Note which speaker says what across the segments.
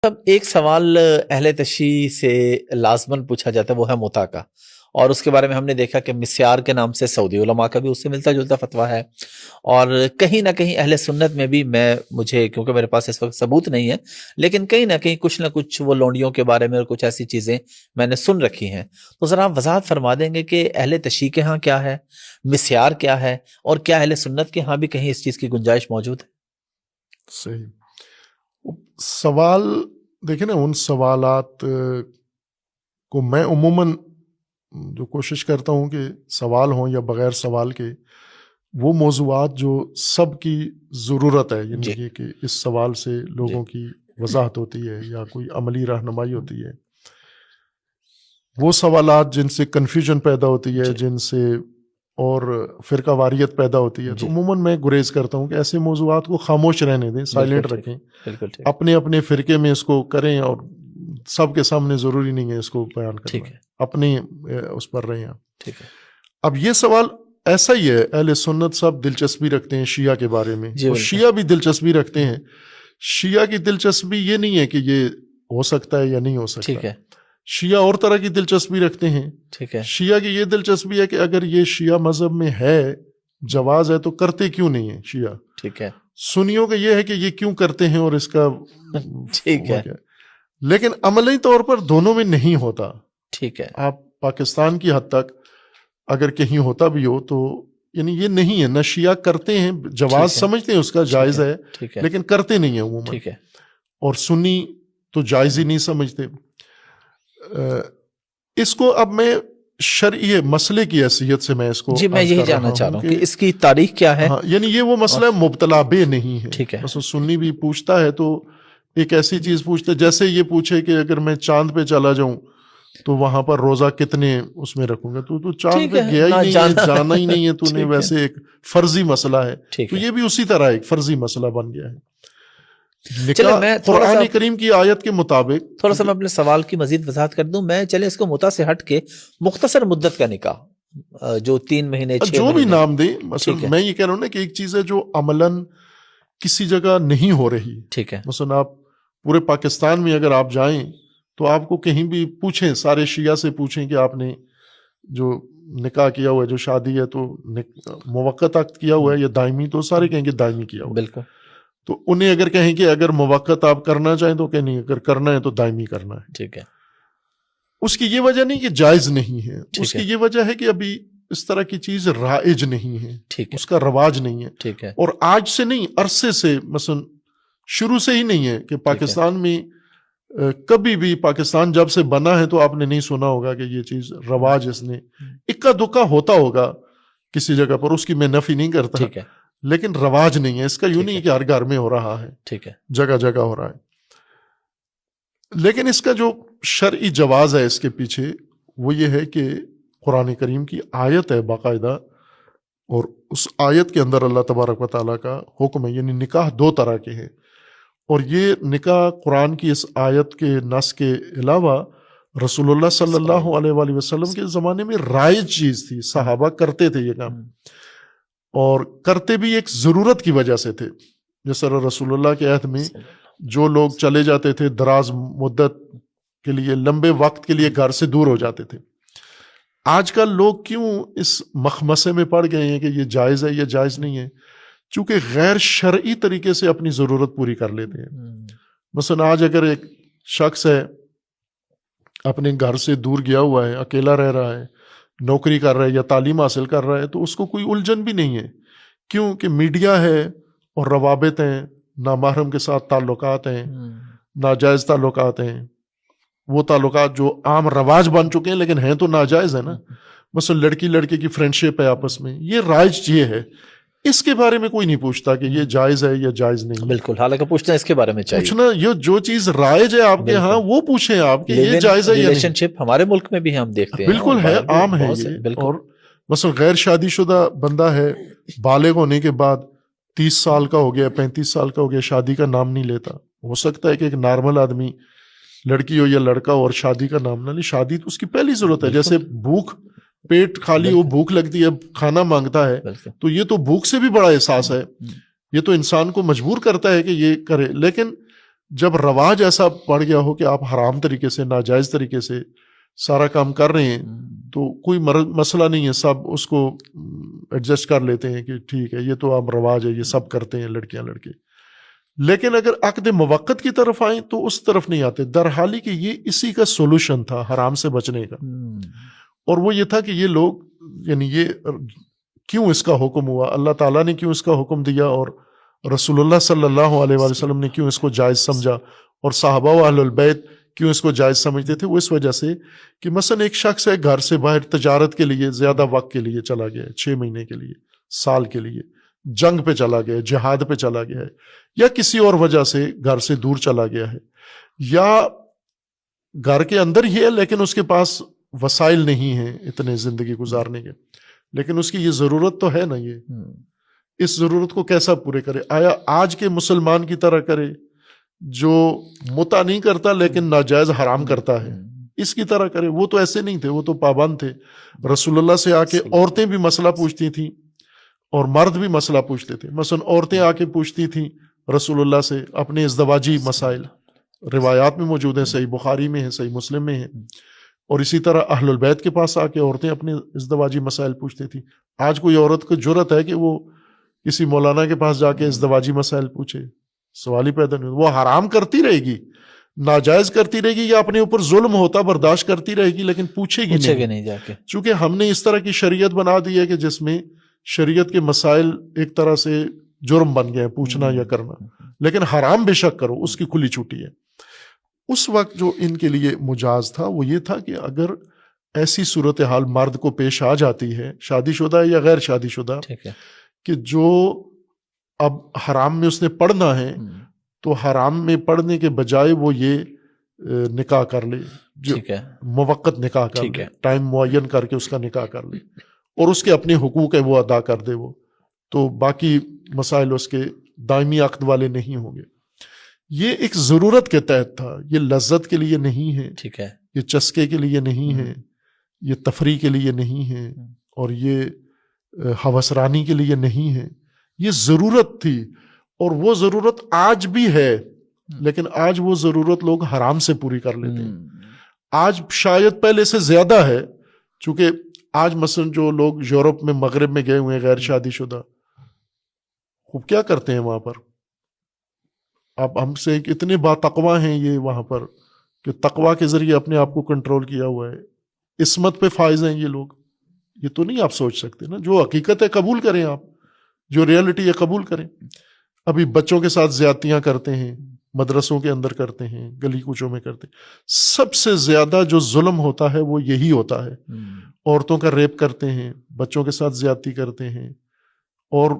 Speaker 1: اب ایک سوال اہل تشیع سے لازماً پوچھا جاتا ہے، وہ ہے متع کا، اور اس کے بارے میں ہم نے دیکھا کہ مسیار کے نام سے سعودی علماء کا بھی اس سے ملتا جلتا فتویٰ ہے، اور کہیں نہ کہیں اہل سنت میں بھی مجھے کیونکہ میرے پاس اس وقت ثبوت نہیں ہے، لیکن کہیں نہ کہیں کچھ نہ کچھ وہ لونڈیوں کے بارے میں اور کچھ ایسی چیزیں میں نے سن رکھی ہیں. تو ذرا آپ وضاحت فرما دیں گے کہ اہل تشیع کے ہاں کیا ہے، مسیار کیا ہے، اور کیا اہل سنت کے ہاں بھی کہیں اس چیز کی گنجائش موجود ہے؟
Speaker 2: صحیح سوال. دیکھیں نا، ان سوالات کو میں عموماً جو کوشش کرتا ہوں کہ سوال ہوں یا بغیر سوال کے، وہ موضوعات جو سب کی ضرورت ہے، یعنی کہ اس سوال سے لوگوں کی وضاحت ہوتی ہے یا کوئی عملی رہنمائی ہوتی ہے، وہ سوالات جن سے کنفیوژن پیدا ہوتی ہے، جن سے اور فرقہ واریت پیدا ہوتی ہے، تو عموماً میں گریز کرتا ہوں کہ ایسے موضوعات کو خاموش رہنے دیں، سائلنٹ رکھیں، اپنے اپنے فرقے میں اس کو کریں، اور سب کے سامنے ضروری نہیں ہے اس کو بیان کرنا، اپنے اس پر رہیں آپ. اب یہ سوال ایسا ہی ہے، اہل سنت سب دلچسپی رکھتے ہیں شیعہ کے بارے میں، اور شیعہ بھی دلچسپی رکھتے ہیں. شیعہ کی دلچسپی یہ نہیں ہے کہ یہ ہو سکتا ہے یا نہیں ہو سکتا، شیعہ اور طرح کی دلچسپی رکھتے ہیں. شیعہ کی یہ دلچسپی ہے کہ اگر یہ شیعہ مذہب میں ہے، جواز ہے، تو کرتے کیوں نہیں ہیں شیعہ. سنیوں کا یہ ہے کہ یہ کیوں کرتے ہیں اور اس کا لیکن عملی طور پر دونوں میں نہیں ہوتا. آپ پاکستان کی حد تک اگر کہیں ہوتا بھی ہو تو یعنی یہ نہیں ہے، نہ شیعہ کرتے ہیں، جواز سمجھتے ہیں اس کا، جائز ہے، لیکن کرتے نہیں ہیں عموماً، اور سنی تو جائز ہی نہیں سمجھتے. اس کو اب میں شرعی مسئلے کی حیثیت سے میں اس کو
Speaker 1: میں یہی جاننا چاہ رہا ہوں کہ اس کی تاریخ کیا ہے.
Speaker 2: یعنی یہ وہ مسئلہ مبتلا بے نہیں ہے. بس سنی بھی پوچھتا ہے تو ایک ایسی چیز پوچھتا ہے جیسے یہ پوچھے کہ اگر میں چاند پہ چلا جاؤں تو وہاں پر روزہ کتنے اس میں رکھوں گا، تو چاند پہ گیا ہی نہیں ہے، جانا ہی نہیں ہے تو نے، ویسے ایک فرضی مسئلہ ہے. تو یہ بھی اسی طرح ایک فرضی مسئلہ بن گیا ہے. قرآن کریم کی آیت کے مطابق
Speaker 1: تھوڑا سا میں اپنے سوال کی مزید وضاحت کر دوں. میں چلے اس کو متع سے ہٹ کے مختصر مدت کا نکاح جو 3 مہینے 6
Speaker 2: جو بھی نام دیں، مثلا میں یہ کہہ رہا ہوں نا کہ ایک چیز ہے جو عملاً کسی جگہ نہیں ہو رہی. مثلا آپ پورے پاکستان میں اگر آپ جائیں تو آپ کو کہیں بھی پوچھیں، سارے شیعہ سے پوچھیں کہ آپ نے جو نکاح کیا ہوا ہے، جو شادی ہے، تو موقت عقد کیا ہوا ہے یا دائمی، تو سارے کہیں گے دائمی کیا ہوا. بالکل. تو انہیں اگر کہیں کہ اگر موقت آپ کرنا چاہیں تو کہ نہیں، اگر کرنا ہے تو دائمی کرنا ہے. اس کی یہ وجہ نہیں کہ جائز نہیں ہے، اس کی یہ وجہ ہے کہ ابھی اس طرح کی چیز رائج نہیں ہے، اس کا رواج نہیں ہے. اور آج سے نہیں، عرصے سے، مثلا شروع سے ہی نہیں ہے کہ پاکستان میں کبھی بھی، پاکستان جب سے بنا ہے تو آپ نے نہیں سنا ہوگا کہ یہ چیز رواج اس نے اکا دکا ہوتا ہوگا کسی جگہ پر، اس کی میں نفی نہیں کرتا، لیکن رواج نہیں ہے اس کا. یوں نہیں کہ ہر گھر میں ہو رہا ہے، جگہ جگہ ہو رہا ہے. لیکن اس کا جو شرعی جواز ہے اس کے پیچھے، وہ یہ ہے کہ قرآن کریم کی آیت ہے باقاعدہ، اور اس آیت کے اندر اللہ تبارک و تعالیٰ کا حکم ہے. یعنی نکاح 2 طرح کے ہیں، اور یہ نکاح قرآن کی اس آیت کے نص کے علاوہ رسول اللہ صلی اللہ علیہ وآلہ وسلم کے زمانے میں رائج چیز تھی. صحابہ کرتے تھے یہ کام، اور کرتے بھی ایک ضرورت کی وجہ سے تھے. جیسے رسول اللہ کے عہد میں جو لوگ چلے جاتے تھے دراز مدت کے لیے، لمبے وقت کے لیے گھر سے دور ہو جاتے تھے. آج کل لوگ کیوں اس مخمسے میں پڑ گئے ہیں کہ یہ جائز ہے یا جائز نہیں ہے؟ چونکہ غیر شرعی طریقے سے اپنی ضرورت پوری کر لیتے ہیں. مثلا آج اگر ایک شخص ہے، اپنے گھر سے دور گیا ہوا ہے، اکیلا رہ رہا ہے، نوکری کر رہا ہے یا تعلیم حاصل کر رہا ہے، تو اس کو کوئی الجھن بھی نہیں ہے. کیوں کہ میڈیا ہے اور روابط ہیں، نامحرم کے ساتھ تعلقات ہیں، ناجائز تعلقات ہیں، وہ تعلقات جو عام رواج بن چکے ہیں لیکن ہیں تو ناجائز ہے نا. مثلا لڑکی لڑکے کی فرینڈشپ ہے آپس میں، یہ رائج یہ ہے. اس کے بارے میں کوئی نہیں پوچھتا کہ یہ جائز ہے یا جائز نہیں.
Speaker 1: بالکل، حالانکہ پوچھنا اس کے بارے میں چاہیے.
Speaker 2: پوچھنا یہ جو چیز رائج ہے آپ کے ہاں وہ پوچھیں آپ کہ یہ جائز ہے یا نہیں.
Speaker 1: ریلیشن شپ ہمارے ملک میں بھی ہم دیکھتے ہیں،
Speaker 2: بالکل ہے، عام ہے یہ. اور مثلا غیر شادی شدہ بندہ ہے، بالغ ہونے کے بعد 30 سال کا ہو گیا، 35 سال کا ہو گیا، شادی کا نام نہیں لیتا. ہو سکتا ہے کہ ایک نارمل آدمی، لڑکی ہو یا لڑکا ہو، اور شادی کا نام نہ لے. شادی تو اس کی پہلی ضرورت ہے. جیسے بھوک، پیٹ خالی ہو، بھوک لگتی ہے، کھانا مانگتا ہے، تو یہ تو بھوک سے بھی بڑا احساس ہے. یہ تو انسان کو مجبور کرتا ہے کہ یہ کرے. لیکن جب رواج ایسا پڑ گیا ہو کہ آپ حرام طریقے سے ناجائز طریقے سے سارا کام کر رہے ہیں تو کوئی مسئلہ نہیں ہے, سب اس کو ایڈجسٹ کر لیتے ہیں کہ ٹھیک ہے یہ تو اب رواج ہے, یہ سب کرتے ہیں لڑکیاں لڑکے. لیکن اگر عقد موقت کی طرف آئیں تو اس طرف نہیں آتے, در حالی کہ یہ اسی کا سولوشن تھا حرام سے بچنے کا. اور وہ یہ تھا کہ یہ لوگ یعنی یہ کیوں اس کا حکم ہوا, اللہ تعالیٰ نے کیوں اس کا حکم دیا اور رسول اللہ صلی اللہ علیہ وآلہ وسلم نے کیوں اس کو جائز سمجھا اور صحابہ و اہل البیت کیوں اس کو جائز سمجھتے تھے. وہ اس وجہ سے کہ مثلا ایک شخص ہے گھر سے باہر تجارت کے لیے زیادہ وقت کے لیے چلا گیا ہے, 6 مہینے کے لیے, سال کے لیے, جنگ پہ چلا گیا ہے, جہاد پہ چلا گیا ہے, یا کسی اور وجہ سے گھر سے دور چلا گیا ہے, یا گھر کے اندر ہی ہے لیکن اس کے پاس وسائل نہیں ہیں اتنے زندگی گزارنے کے, لیکن اس کی یہ ضرورت تو ہے نا, یہ اس ضرورت کو کیسا پورے کرے؟ آیا آج کے مسلمان کی طرح کرے جو متع نہیں کرتا لیکن ناجائز حرام کرتا ہے, اس کی طرح کرے؟ وہ تو ایسے نہیں تھے, وہ تو پابند تھے. رسول اللہ سے آ کے عورتیں بھی مسئلہ پوچھتی تھیں اور مرد بھی مسئلہ پوچھتے تھے. مثلا عورتیں آ کے پوچھتی تھیں رسول اللہ سے اپنے ازدواجی مسائل, روایات میں موجود ہیں, صحیح بخاری میں ہیں, صحیح مسلم میں ہیں. اور اسی طرح اہل البیت کے پاس آ کے عورتیں اپنے ازدواجی مسائل پوچھتی تھیں. آج کوئی عورت کو جرأت ہے کہ وہ کسی مولانا کے پاس جا کے ازدواجی مسائل پوچھے؟ سوال ہی پیدا نہیں. وہ حرام کرتی رہے گی, ناجائز کرتی رہے گی, یا اپنے اوپر ظلم ہوتا برداشت کرتی رہے گی لیکن پوچھے گی نہیں
Speaker 1: جا کے.
Speaker 2: چونکہ ہم نے اس طرح کی شریعت بنا دی ہے کہ جس میں شریعت کے مسائل ایک طرح سے جرم بن گئے ہیں پوچھنا یا کرنا, لیکن حرام بے شک کرو, اس کی کھلی چھٹی ہے. اس وقت جو ان کے لیے مجاز تھا وہ یہ تھا کہ اگر ایسی صورتحال مرد کو پیش آ جاتی ہے, شادی شدہ یا غیر شادی شدہ, کہ جو اب حرام میں اس نے پڑھنا ہے تو حرام میں پڑھنے کے بجائے وہ یہ نکاح کر لے, جو موقت نکاح کر لے, ٹائم معین کر کے اس کا نکاح کر لے اور اس کے اپنے حقوق ہے وہ ادا کر دے, وہ تو باقی مسائل اس کے دائمی عقد والے نہیں ہوں گے. یہ ایک ضرورت کے تحت تھا, یہ لذت کے لیے نہیں ہے, یہ چسکے کے لیے نہیں ہے, یہ تفریح کے لیے نہیں ہے, اور یہ ہوسرانی کے لیے نہیں ہے. یہ ضرورت تھی, اور وہ ضرورت آج بھی ہے, لیکن آج وہ ضرورت لوگ حرام سے پوری کر لیتے ہیں. آج شاید پہلے سے زیادہ ہے, چونکہ آج مثلا جو لوگ یورپ میں مغرب میں گئے ہوئے ہیں غیر شادی شدہ, خوب کیا کرتے ہیں وہاں پر. اب ہم سے اتنے باتقوا ہیں یہ وہاں پر کہ تقوا کے ذریعے اپنے آپ کو کنٹرول کیا ہوا ہے, عصمت پہ فائز ہیں یہ لوگ. یہ تو نہیں آپ سوچ سکتے نا, جو حقیقت ہے قبول کریں, آپ جو ریئلٹی ہے قبول کریں. ابھی بچوں کے ساتھ زیادتیاں کرتے ہیں, مدرسوں کے اندر کرتے ہیں, گلی کوچوں میں کرتے ہیں. سب سے زیادہ جو ظلم ہوتا ہے وہ یہی ہوتا ہے. عورتوں کا ریپ کرتے ہیں, بچوں کے ساتھ زیادتی کرتے ہیں, اور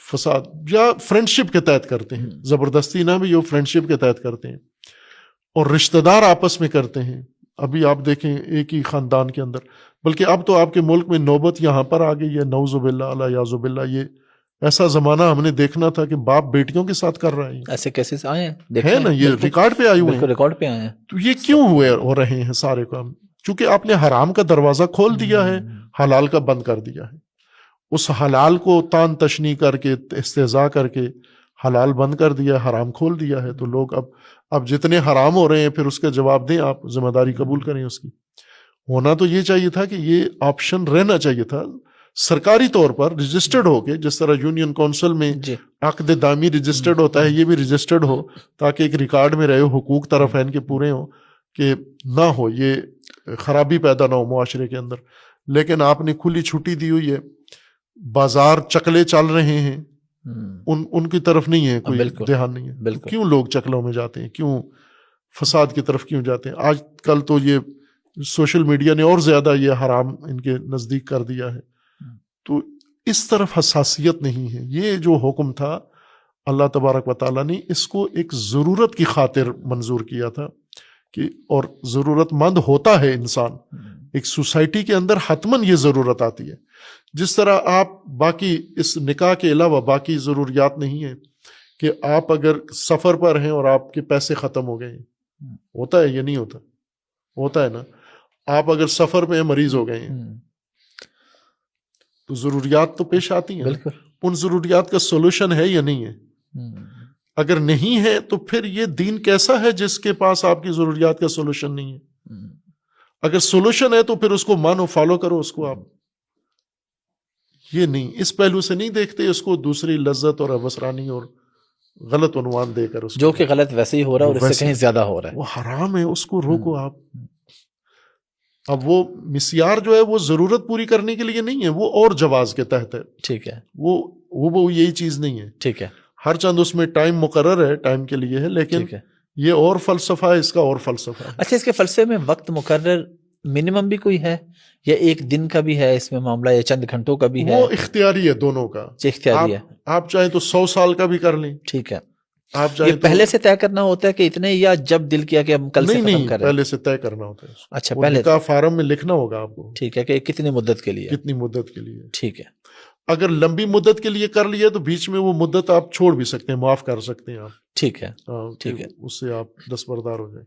Speaker 2: فساد یا فرینڈشپ کے تحت کرتے ہیں, زبردستی نہ بھی, وہ فرینڈشپ کے تحت کرتے ہیں, اور رشتہ دار آپس میں کرتے ہیں. ابھی آپ دیکھیں ایک ہی خاندان کے اندر, بلکہ اب تو آپ کے ملک میں نوبت یہاں پر آ گئی ہے, نعوذ باللہ الیاذ باللہ. یہ ایسا زمانہ ہم نے دیکھنا تھا کہ باپ بیٹیوں کے ساتھ کر رہے ہیں.
Speaker 1: ایسے کیسز آئے ہیں,
Speaker 2: ہے نا, یہ ریکارڈ پہ آئے ہوئے ہیں,
Speaker 1: ریکارڈ پہ آئے ہیں.
Speaker 2: تو یہ کیوں ہو رہے ہیں سارے کام؟ چونکہ آپ نے حرام کا دروازہ کھول دیا ہے, حلال کا بند کر دیا ہے. اس حلال کو تان تشنی کر کے استہزاء کر کے حلال بند کر دیا, حرام کھول دیا ہے. تو لوگ اب جتنے حرام ہو رہے ہیں پھر اس کا جواب دیں, آپ ذمہ داری قبول کریں اس کی. ہونا تو یہ چاہیے تھا کہ یہ آپشن رہنا چاہیے تھا سرکاری طور پر رجسٹرڈ ہو کے, جس طرح یونین کونسل میں عقد دامی رجسٹرڈ ہوتا ہے, یہ بھی رجسٹرڈ ہو تاکہ ایک ریکارڈ میں رہے, حقوق طرفین کے پورے ہوں, کہ نہ ہو یہ خرابی پیدا نہ ہو معاشرے کے اندر. لیکن آپ نے کھلی چھٹی دی ہوئی ہے, بازار چکلے چل رہے ہیں, ان کی طرف نہیں ہے کوئی دھیان نہیں ہے. کیوں لوگ چکلوں میں جاتے ہیں, کیوں فساد کی طرف کیوں جاتے ہیں؟ آج کل تو یہ سوشل میڈیا نے اور زیادہ یہ حرام ان کے نزدیک کر دیا ہے. تو اس طرف حساسیت نہیں ہے. یہ جو حکم تھا اللہ تبارک و تعالیٰ نے اس کو ایک ضرورت کی خاطر منظور کیا تھا, کہ اور ضرورت مند ہوتا ہے انسان, ایک سوسائٹی کے اندر حتماً یہ ضرورت آتی ہے. جس طرح آپ باقی اس نکاح کے علاوہ باقی ضروریات نہیں ہیں, کہ آپ اگر سفر پر ہیں اور آپ کے پیسے ختم ہو گئے ہیں, ہوتا ہے یہ نہیں ہوتا, ہوتا ہے نا. آپ اگر سفر میں مریض ہو گئے ہیں تو ضروریات تو پیش آتی ہیں. ان ضروریات کا سولوشن ہے یا نہیں ہے؟ اگر نہیں ہے تو پھر یہ دین کیسا ہے جس کے پاس آپ کی ضروریات کا سولوشن نہیں ہے؟ اگر سولوشن ہے تو پھر اس کو مانو، فالو کرو اس کو آپ. یہ نہیں، اس پہلو سے نہیں دیکھتے اس کو، دوسری لذت اور ابسرانی اور غلط عنوان دے کر اس
Speaker 1: جو کہ غلط ویسے ہی ہو رہا ہے اور اس سے کہیں زیادہ ہو رہا ہے.
Speaker 2: وہ حرام ہے، اس کو روکو آپ. اب وہ مسیار جو ہے وہ ضرورت پوری کرنے کے لیے نہیں ہے، وہ اور جواز کے تحت ہے.
Speaker 1: ٹھیک ہے،
Speaker 2: وہ یہی چیز نہیں ہے.
Speaker 1: ٹھیک ہے،
Speaker 2: ہر چند اس میں ٹائم مقرر ہے، ٹائم کے لیے ہے، لیکن
Speaker 1: ٹھیک ہے.
Speaker 2: یہ اور فلسفہ ہے، اس کا اور فلسفہ ہے.
Speaker 1: اچھا، اس کے فلسفے میں وقت مقرر منیمم بھی کوئی ہے یا ایک دن کا بھی ہے اس میں معاملہ، یا چند گھنٹوں کا بھی ہے؟
Speaker 2: وہ اختیاری ہے دونوں کا.
Speaker 1: اختیاری ہے.
Speaker 2: آپ چاہیں تو 100 سال کا بھی کر لیں.
Speaker 1: ٹھیک ہے.
Speaker 2: آپ
Speaker 1: یہ پہلے سے طے کرنا ہوتا ہے کہ اتنے، یا جب دل کیا کہ ہم کل سے ختم کریں؟
Speaker 2: پہلے سے طے کرنا ہوتا ہے.
Speaker 1: اچھا، پہلے
Speaker 2: نکاح فارم میں لکھنا ہوگا آپ کو.
Speaker 1: ٹھیک ہے، کہ کتنی مدت کے لیے؟
Speaker 2: کتنی مدت کے لیے.
Speaker 1: ٹھیک ہے.
Speaker 2: اگر لمبی مدت کے لیے کر لیا تو بیچ میں وہ مدت آپ چھوڑ بھی سکتے ہیں، معاف کر سکتے ہیں آپ.
Speaker 1: ٹھیک ہے،
Speaker 2: ٹھیک ہے، اس سے آپ دستبردار ہو جائیں.